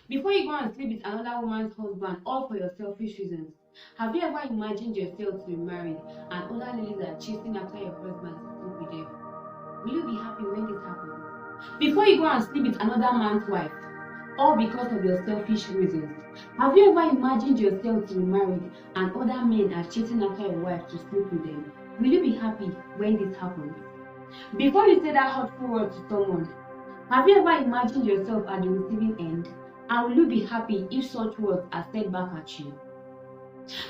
Before you go and sleep with another woman's husband, all for your selfish reasons, have you ever imagined yourself to be married and other ladies are chasing after your husband to sleep with them? Will you be happy when this happens? Before you go and sleep with another man's wife, all because of your selfish reasons, have you ever imagined yourself to be married and other men are chasing after your wife to sleep with them? Will you be happy when this happens? Before you say that hurtful word to someone, have you ever imagined yourself at the receiving end? And will you be happy if such words are said back at you?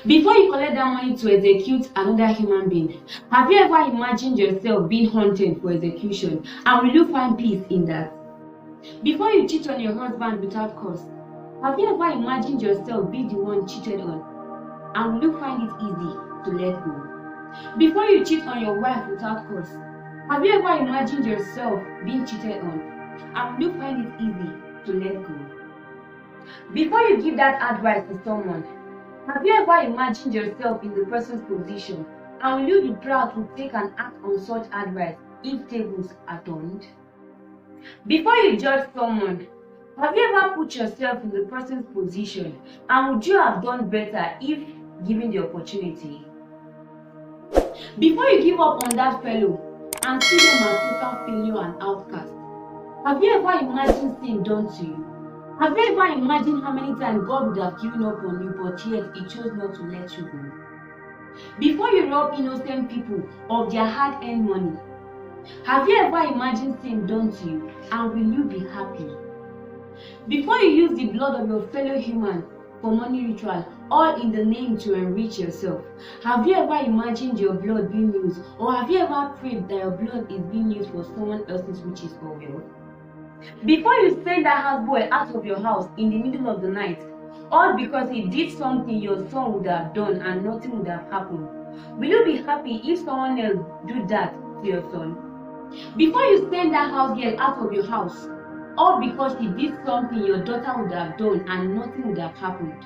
Before you collect that money to execute another human being, have you ever imagined yourself being hunted for execution? And will you find peace in that? Before you cheat on your husband without cause, have you ever imagined yourself being the one cheated on? And will you find it easy to let go? Before you cheat on your wife without cause, have you ever imagined yourself being cheated on? And will you find it easy to let go? Before you give that advice to someone, have you ever imagined yourself in the person's position? And will you be proud to take an act on such advice if tables are turned? Before you judge someone, have you ever put yourself in the person's position? And would you have done better if given the opportunity? Before you give up on that fellow and see them as total failure and outcast, have you ever imagined sin done to you? Have you ever imagined how many times God would have given up on you, but yet He chose not to let you go? Before you rob innocent people of their hard-earned money, have you ever imagined sin done to you, and will you be happy? Before you use the blood of your fellow human for money ritual, all in the name to enrich yourself, have you ever imagined your blood being used, or have you ever prayed that your blood is being used for someone else's riches or wealth? Before you send that houseboy out of your house in the middle of the night, all because he did something your son would have done and nothing would have happened, will you be happy if someone else do that to your son? Before you send that house girl out of your house, all because she did something your daughter would have done and nothing would have happened,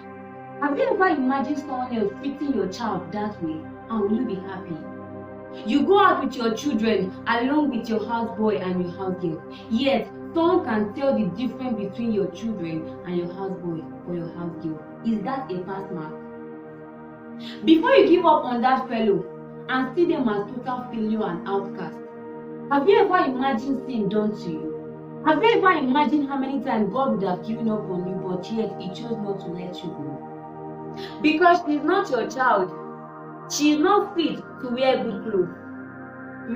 have you ever imagined someone else treating your child that way, and will you be happy? You go out with your children along with your houseboy and your house girl, yet someone can tell the difference between your children and your houseboy or your house girl. Is that a pass mark? Before you give up on that fellow and see them as total failure and outcast, have you ever imagined sin done to you? Have you ever imagined how many times God would have given up on you, but yet He chose not to let you go? Because she's not your child. She is not fit to wear good clothes.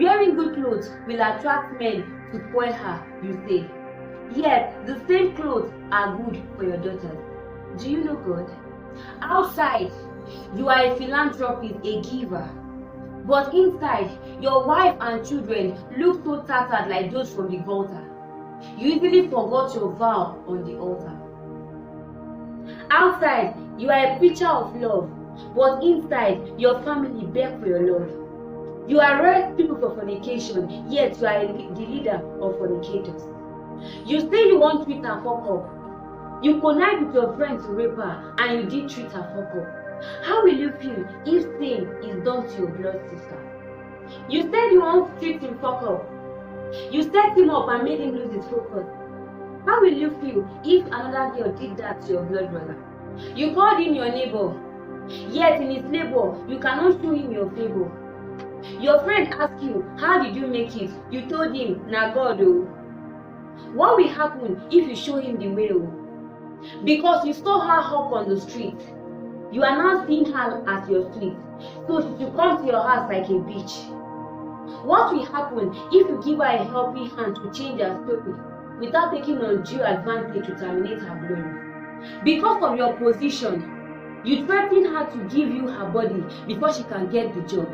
Wearing good clothes will attract men to spoil her, you say. Yet, the same clothes are good for your daughters. Do you know God? Outside, you are a philanthropist, a giver. But inside, your wife and children look so tattered like those from the gutter. You easily forgot your vow on the altar. Outside, you are a preacher of love. But inside, your family beg for your love. You arrest people for fornication, yet you are the leader of fornicators. You say you won't treat her fuck up. You connive with your friend to rape her, and you did treat her fuck up. How will you feel if sin is done to your blood sister? You said you won't treat him fuck up. You set him up and made him lose his focus. How will you feel if another girl did that to your blood brother? You called him your neighbor. Yet in his labor, you cannot show him your favor. Your friend asked you, how did you make it? You told him, na God oh. What will happen if you show him the way oh? Because you saw her hawk on the street. You are now seeing her as your sweet. So she should come to your house like a bitch. What will happen if you give her a helping hand to change her story without taking undue advantage to terminate her glory? Because of your position, you threaten her to give you her body before she can get the job.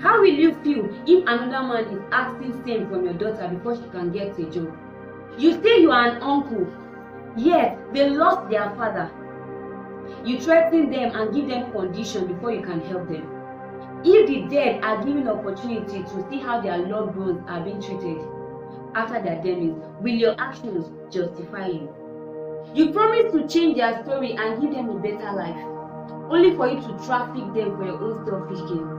How will you feel if another man is asking same from your daughter before she can get a job? You say you are an uncle, yet they lost their father. You threaten them and give them condition before you can help them. If the dead are given opportunity to see how their loved ones are being treated after their demise, will your actions justify you? You promise to change their story and give them a better life, only for you to traffic them for your own selfish gains.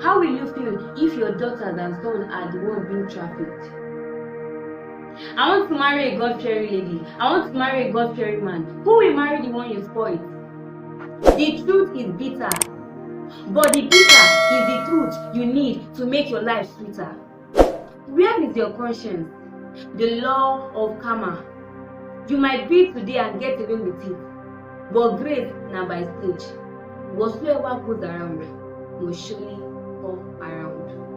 How will you feel if your daughters and sons are the ones being trafficked? I want to marry a God-fearing lady. I want to marry a God-fearing man. Who will marry the one you spoiled? The truth is bitter, but the bitter is the truth you need to make your life sweeter. Where is your conscience? The law of karma. You might be today and get away with it, but grace na by stage. Whatsoever goes around must surely come around.